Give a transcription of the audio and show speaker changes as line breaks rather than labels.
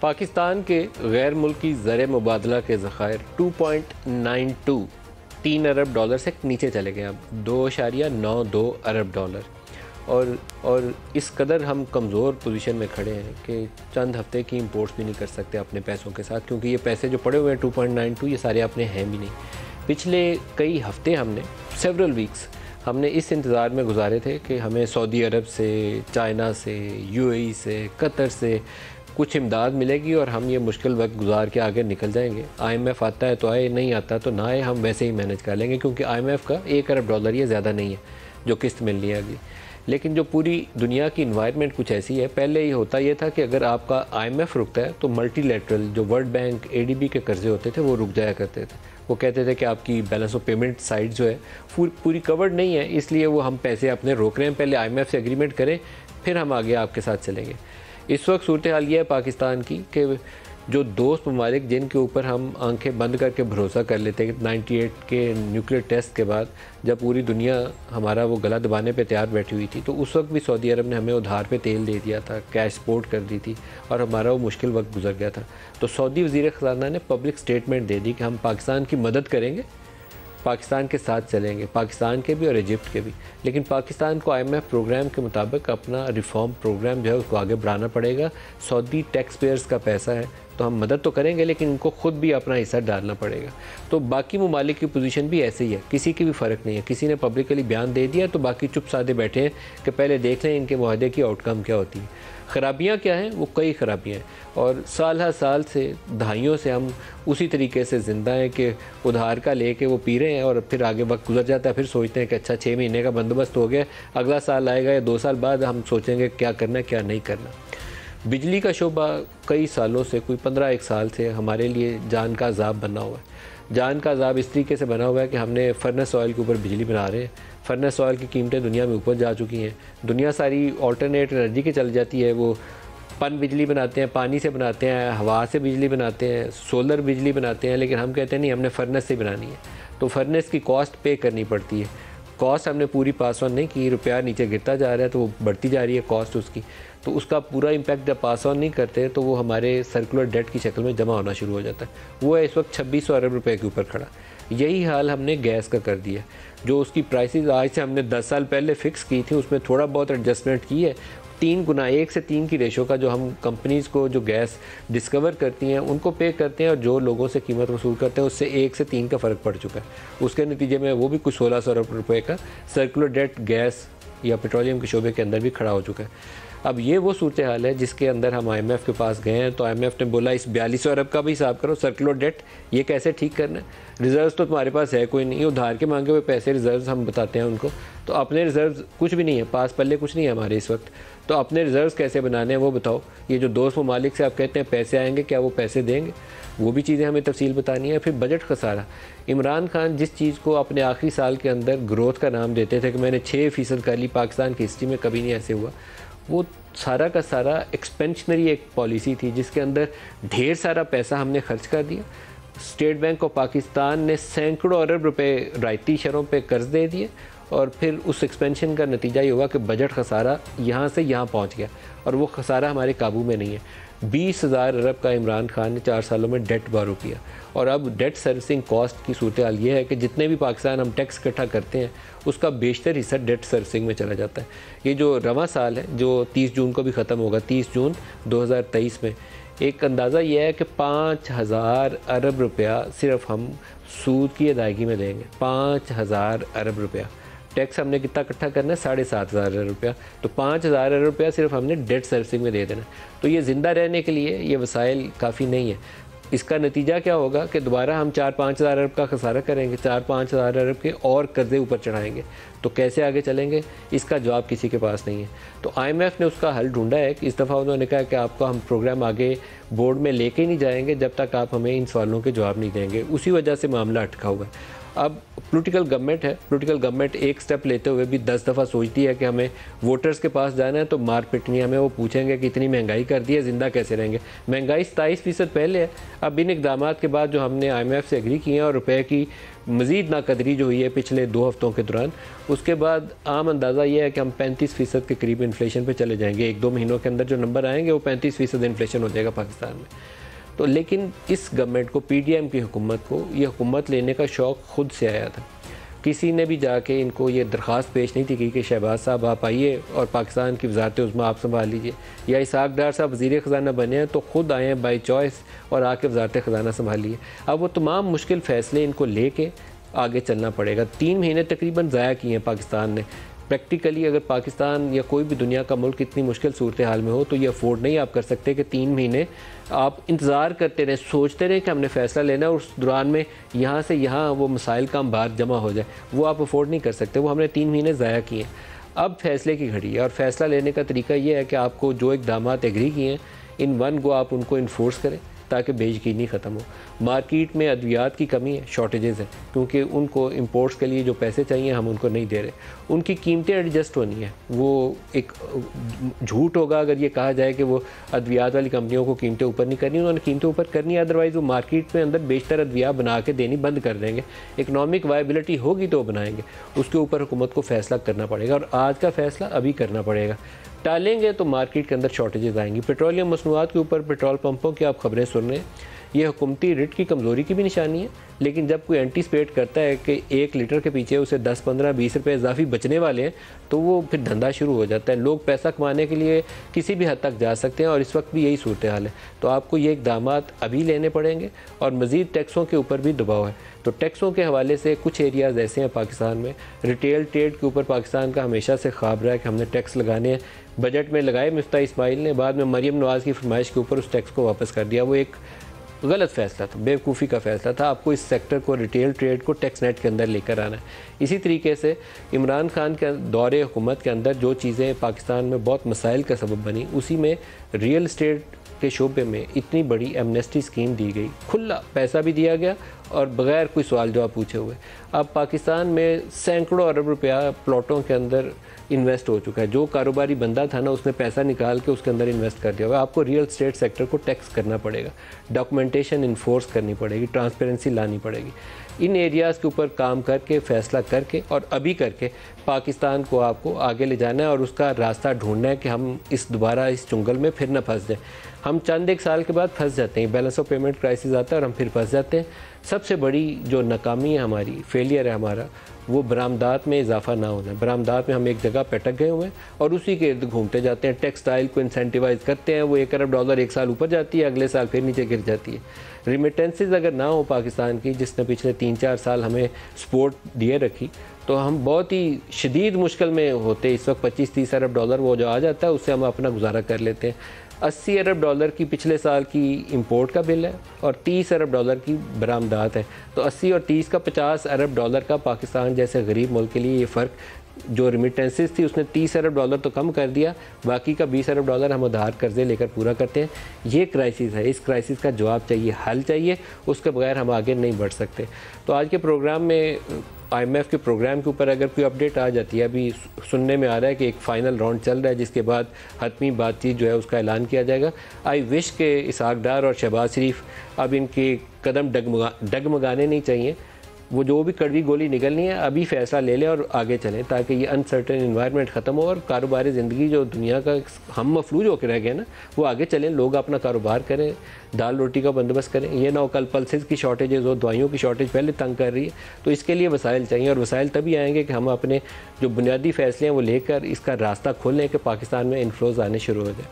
पाकिस्तान के गैर मुल्की ज़र मुबादला के ज़ख़ायर 2.92 3 अरब डॉलर से नीचे चले गए, अब 2.92 अरब डॉलर। और इस कदर हम कमज़ोर पोजीशन में खड़े हैं कि चंद हफ्ते की इंपोर्ट्स भी नहीं कर सकते अपने पैसों के साथ, क्योंकि ये पैसे जो पड़े हुए हैं 2.92 ये सारे अपने हैं भी नहीं। पिछले कई हफ्ते हमने सेवरल वीक्स हमने इस इंतज़ार में गुजारे थे कि हमें सऊदी अरब से, चाइना से, यूएई से, कतर से कुछ इमदाद मिलेगी और हम ये मुश्किल वक्त गुजार के आगे निकल जाएंगे। आईएमएफ आता है तो आए, नहीं आता तो ना आए, हम वैसे ही मैनेज कर लेंगे, क्योंकि आईएमएफ का 1 अरब डॉलर ये ज़्यादा नहीं है जो किस्त मिलनी है अगली। लेकिन जो पूरी दुनिया की इन्वायरमेंट कुछ ऐसी है, पहले ही होता ये था कि अगर आपका आईएमएफ रुकता है तो मल्टीलैटरल जो वर्ल्ड बैंक, एडीबी के कर्जे होते थे वो रुक जाया करते थे। वो कहते थे कि आपकी बैलेंस ऑफ पेमेंट साइड जो है पूरी कवर्ड नहीं है, इसलिए वो हम पैसे अपने रोक रहे हैं, पहले आईएमएफ से एग्रीमेंट करें फिर हम आगे आपके साथ चलेंगे। इस वक्त सूरत हाल ये है पाकिस्तान की कि जो दोस्त ममालिक जिनके ऊपर हम आंखें बंद करके भरोसा कर लेते हैं, 98 के न्यूक्लियर टेस्ट के बाद जब पूरी दुनिया हमारा वो गला दबाने पे तैयार बैठी हुई थी, तो उस वक्त भी सऊदी अरब ने हमें उधार पे तेल दे दिया था, कैश सपोर्ट कर दी थी और हमारा वो मुश्किल वक्त गुजर गया था। तो सऊदी वज़ीर ख़ज़ाना ने पब्लिक स्टेटमेंट दे दी कि हम पाकिस्तान की मदद करेंगे, पाकिस्तान के साथ चलेंगे, पाकिस्तान के भी और इजिप्ट के भी। लेकिन पाकिस्तान को आईएमएफ प्रोग्राम के मुताबिक अपना रिफॉर्म प्रोग्राम जो है उसको आगे बढ़ाना पड़ेगा। सऊदी टैक्स पेयर्स का पैसा है तो हम मदद तो करेंगे, लेकिन इनको खुद भी अपना हिस्सा डालना पड़ेगा। तो बाकी ममालिक की पोजीशन भी ऐसे ही है, किसी की भी फ़र्क नहीं है। किसी ने पब्लिकली बयान दे दिया तो बाकी चुप साधे बैठे हैं कि पहले देख लें इनके मुआहदे की आउटकम क्या होती है। ख़राबियाँ क्या हैं? वो कई ख़राबियाँ हैं और साल हर साल से, दहाइयों से हम उसी तरीके से ज़िंदा हैं कि उधार का लेके वो पी रहे हैं और फिर आगे वक्त गुजर जाता है, फिर सोचते हैं कि अच्छा 6 महीने का बंदोबस्त हो गया, अगला साल आएगा या 2 साल बाद हम सोचेंगे क्या करना है क्या नहीं करना। बिजली का शोबा कई सालों से, कोई 15-1 साल से हमारे लिए जान का अज़ाब बना हुआ है। जान का अज़ाब इस तरीके से बना हुआ है कि हमने फर्नेस ऑयल के ऊपर बिजली बना रहे हैं। फर्नेस ऑयल की कीमतें दुनिया में ऊपर जा चुकी हैं, दुनिया सारी ऑल्टरनेट एनर्जी की चल जाती है। वो पन बिजली बनाते हैं, पानी से बनाते हैं, हवा से बिजली बनाते हैं, सोलर बिजली बनाते हैं, लेकिन हम कहते हैं नहीं हमने फर्नेस से बनानी है। तो फर्नेस की कॉस्ट पे करनी पड़ती है। कॉस्ट हमने पूरी पास ऑन नहीं की, रुपया नीचे गिरता जा रहा है तो वो बढ़ती जा रही है कॉस्ट उसकी। तो उसका पूरा इम्पैक्ट जब पास ऑन नहीं करते तो वो हमारे सर्कुलर डेट की शक्ल में जमा होना शुरू हो जाता है। वो है इस वक्त 2600 अरब रुपए के ऊपर खड़ा। यही हाल हमने गैस का कर दिया। जो उसकी प्राइसेस आज से हमने 10 साल पहले फ़िक्स की थी उसमें थोड़ा बहुत एडजस्टमेंट की है। 3 गुना, 1 से 3 की रेशो का जो हम कंपनीज़ को जो गैस डिस्कवर करती हैं उनको पे करते हैं और जो लोगों से कीमत वसूल करते हैं उससे 1 से 3 का फ़र्क पड़ चुका है। उसके नतीजे में वो भी कुछ 1600 अरब रुपये का सर्कुलर डेट गैस या पेट्रोलियम के शोबे के अंदर भी खड़ा हो चुका है। अब ये वो सूरत हाल है जिसके अंदर हम आईएमएफ के पास गए हैं तो आईएमएफ ने बोला इस 4200 अरब का भी हिसाब करो, सर्कुलर डेट ये कैसे ठीक करना है, रिजर्व्स तो तुम्हारे पास है कोई नहीं, उधार के मांगे हुए पैसे रिजर्व्स हम बताते हैं उनको, तो अपने रिजर्व्स कुछ भी नहीं है, पास पल्ले कुछ नहीं है हमारे इस वक्त, तो अपने रिजर्व्स कैसे बनाने हैं वो बताओ। ये जो दोस्त ममालिक से आप कहते हैं पैसे आएंगे, क्या वो पैसे देंगे? वो भी चीज़ें हमें तफसील बतानी है। फिर बजट खसारा। इमरान खान जिस चीज़ को अपने आखिरी साल के अंदर ग्रोथ का नाम देते थे कि मैंने 6% कर ली, पाकिस्तान की हिस्ट्री में कभी नहीं ऐसे हुआ, वो सारा का सारा एक्सपेंशनरी एक पॉलिसी थी जिसके अंदर ढेर सारा पैसा हमने खर्च कर दिया। स्टेट बैंक ऑफ पाकिस्तान ने सैकड़ों अरब रुपए रायती शरों पे कर्ज दे दिए और फिर उस एक्सपेंशन का नतीजा ये हुआ कि बजट खसारा यहाँ से यहाँ पहुँच गया और वो खसारा हमारे काबू में नहीं है। 20,000 अरब का इमरान खान ने 4 सालों में डेट बारो किया और अब डेट सर्विसिंग कॉस्ट की सूरत हाल ये है कि जितने भी पाकिस्तान हम टैक्स इकट्ठा करते हैं उसका बेशतर हिस्सा डेट सर्विसिंग में चला जाता है। ये जो रवां साल है जो 30 जून को भी ख़त्म होगा, 30 जून 2023 में, एक अंदाज़ा ये है कि 5,000 अरब रुपया सिर्फ हम सूद की अदायगी में देंगे। 5,000 अरब रुपया टैक्स हमने कितना इकट्ठा करना है? 7,500 अरब रुपया। तो 5,000 अरब रुपया सिर्फ हमने डेट सर्विसिंग में दे देना। तो ये ज़िंदा रहने के लिए ये वसाइल काफ़ी नहीं है। इसका नतीजा क्या होगा कि दोबारा हम 4-5 हज़ार अरब का खसारा करेंगे, 4-5 हज़ार अरब के और कर्ज़े ऊपर चढ़ाएंगे। तो कैसे आगे चलेंगे? इसका जवाब किसी के पास नहीं है। तो आईएमएफ ने उसका हल ढूंढा है कि इस दफ़ा उन्होंने कहा कि आपको हम प्रोग्राम आगे बोर्ड में लेके नहीं जाएंगे जब तक आप हमें इन सवालों के जवाब नहीं देंगे। उसी वजह से मामला अटका हुआ है। अब पॉलिटिकल गवर्नमेंट एक स्टेप लेते हुए भी 10 दफ़ा सोचती है कि हमें वोटर्स के पास जाना है तो मार पिटनी है, हमें वो पूछेंगे कि इतनी महंगाई कर दी है, ज़िंदा कैसे रहेंगे। महंगाई 27% पहले है। अब इन इक़दाम के बाद जो हमने IMF से एग्री किए हैं और रुपए की मज़ीद नाकदरी जो हुई है पिछले 2 हफ्तों के दौरान, उसके बाद आम अंदाज़ा ये है कि हम 35% के करीब इन्फ्लेशन पे चले जाएंगे। 1-2 महीनों के अंदर जो नंबर आएंगे वो 35% इन्फ्लेशन हो जाएगा पाकिस्तान में। तो लेकिन इस गवर्नमेंट को, PDM की हुकूमत को, ये हुकूमत लेने का शौक़ खुद से आया था। किसी ने भी जाके इनको ये दरख्वास्त पेश नहीं थी कि शहबाज साहब आप आइए और पाकिस्तान की वज़ारत उज़्मा आप संभाल लीजिए, या इसहाक डार साहब वज़ीर ख़ज़ाना बने हैं तो ख़ुद आए हैं बाई चॉइस और आके वज़ारत ख़ज़ाना संभालिए। अब वो तमाम मुश्किल फ़ैसले इनको लेके आगे चलना पड़ेगा। 3 महीने तकरीबन ज़ाया किए हैं पाकिस्तान ने। प्रैक्टिकली अगर पाकिस्तान या कोई भी दुनिया का मुल्क इतनी मुश्किल सूरत हाल में हो तो ये अफोर्ड नहीं आप कर सकते कि 3 महीने आप इंतज़ार करते रहें, सोचते रहें कि हमने फ़ैसला लेना है और उस दौरान में यहाँ से यहाँ वो मसाइल का अंबार जमा हो जाए। वो आप अफोर्ड नहीं कर सकते। वो हमने 3 महीने ज़ाया किए। अब फ़ैसले की घड़ी है और फ़ैसला लेने का तरीका ये है कि आपको जो इक़दाम एग्री किए हैं इन वन गो आप उनको इन्फोर्स करें ताकि बेयकीनी ख़त्म हो। मार्केट में अद्वियात की कमी है, शॉर्टेजेस हैं, क्योंकि उनको इंपोर्ट्स के लिए जो पैसे चाहिए हम उनको नहीं दे रहे। उनकी कीमतें एडजस्ट होनी है। वो एक झूठ होगा अगर ये कहा जाए कि वो अद्वियात वाली कंपनियों को कीमतें ऊपर नहीं करनी, उन्होंने कीमतें ऊपर करनी है, अदरवाइज़ वो मार्केट में अंदर बेशतर अद्विया बना के देनी बंद कर देंगे। इकनॉमिक वायबिलिटी होगी तो बनाएंगे, उसके ऊपर हुकूमत को फ़ैसला करना पड़ेगा और आज का फ़ैसला अभी करना पड़ेगा। टालेंगे तो मार्केट के अंदर शॉर्टेजेस आएंगी। पेट्रोलियम मसनूआत के ऊपर पेट्रोल पंपों की आप खबरें सुन रहे हैं, ये हुकूमती रिट की कमज़ोरी की भी निशानी है। लेकिन जब कोई एंटीसिपेट करता है कि 1 लीटर के पीछे उसे 10, 15, 20 रुपये इजाफी बचने वाले हैं तो वो फिर धंधा शुरू हो जाता है। लोग पैसा कमाने के लिए किसी भी हद तक जा सकते हैं और इस वक्त भी यही सूरत हाल है। तो आपको ये इक़दाम अभी लेने पड़ेंगे और मज़ीद टैक्सों के ऊपर भी दबाव है। तो टैक्सों के हवाले से कुछ एरियाज़ ऐसे हैं पाकिस्तान में, रिटेल ट्रेड के ऊपर पाकिस्तान का हमेशा से ख्वाब रहा है कि हमने टैक्स लगाने हैं। बजट में लगाए मिफ्ता इस्माइल ने, बाद में मरीम नवाज़ की फरमाइश के ऊपर उस टैक्स को वापस कर दिया। वो एक गलत फ़ैसला था, बेवकूफ़ी का फ़ैसला था। आपको इस सेक्टर को, रिटेल ट्रेड को टैक्स नेट के अंदर लेकर आना है। इसी तरीके से इमरान खान के दौरे हुकूमत के अंदर जो चीज़ें पाकिस्तान में बहुत मसाइल का सबब बनी, उसी में रियल इस्टेट के शोबे में इतनी बड़ी एमनेस्टी स्कीम दी गई, खुला पैसा भी दिया गया और बग़ैर कोई सवाल जवाब पूछे हुए। अब पाकिस्तान में सैकड़ों अरब रुपया प्लॉटों के अंदर इन्वेस्ट हो चुका है। जो कारोबारी बंदा था ना, उसने पैसा निकाल के उसके अंदर इन्वेस्ट कर दिया हुआ। आपको रियल स्टेट सेक्टर को टैक्स करना पड़ेगा, डॉक्यूमेंटेशन इन्फोर्स करनी पड़ेगी, ट्रांसपेरेंसी लानी पड़ेगी। इन एरियाज़ के ऊपर काम करके, फ़ैसला करके और अभी करके पाकिस्तान को आपको आगे ले जाना है और उसका रास्ता ढूंढना है कि हम दोबारा इस चुंगल में फिर न फंस जाएँ। हम चंद एक साल के बाद फंस जाते हैं, बैलेंस ऑफ पेमेंट क्राइसिस आता है और हम फिर फंस जाते हैं। सबसे बड़ी जो नाकामी है हमारी, फेलियर है हमारा, वो बरामदात में इजाफा ना होना। बरामदात में हम एक जगह पटक गए हुए हैं और उसी के इर्द घूमते जाते हैं। टेक्सटाइल को इंसेंटिवाइज करते हैं, वो $1 अरब एक साल ऊपर जाती है, अगले साल फिर नीचे गिर जाती है। रिमिटेंसेस अगर ना हो पाकिस्तान की, जिसने पिछले 3-4 साल हमें सपोर्ट दिए रखी, तो हम बहुत ही शदीद मुश्किल में होते। इस वक्त $25-30 अरब वो जो आ जाता है उससे हम अपना गुजारा कर लेते हैं। $80 अरब की पिछले साल की इंपोर्ट का बिल है और $30 अरब की बरामदात है। तो 80 और 30 का $50 अरब का पाकिस्तान जैसे गरीब मुल्क के लिए ये फ़र्क, जो रिमिटेंसेस थी उसने $30 अरब तो कम कर दिया, बाकी का $20 अरब हम उधार कर्जे लेकर पूरा करते हैं। ये क्राइसिस है, इस क्राइसिस का जवाब चाहिए, हल चाहिए, उसके बगैर हम आगे नहीं बढ़ सकते। तो आज के प्रोग्राम में IMF के प्रोग्राम के ऊपर अगर कोई अपडेट आ जाती है, अभी सुनने में आ रहा है कि एक फ़ाइनल राउंड चल रहा है जिसके बाद हतमी बातचीत जो है उसका ऐलान किया जाएगा। आई विश के इसहाक डार और शहबाज शरीफ अब इनके कदम डगमगाने नहीं चाहिए। वो जो भी कड़वी गोली निकलनी है अभी फ़ैसला ले लें और आगे चलें, ताकि ये अनसर्टेन इन्वायरमेंट ख़त्म हो और कारोबारी ज़िंदगी जो दुनिया का हम मफलूज होकर रह गए ना, वो आगे चलें, लोग अपना कारोबार करें, दाल रोटी का बंदोबस्त करें। ये ना हो कल पल्सेस की शॉर्टेजेस हो, दवाइयों की शॉर्टेज पहले तंग कर रही है। तो इसके लिए वसाइल चाहिए और वसाइल तभी आएंगे कि हम अपने जो बुनियादी फ़ैसले हैं वो लेकर इसका रास्ता खोलें कि पाकिस्तान में इन्फ्लोज आने शुरू हो जाए।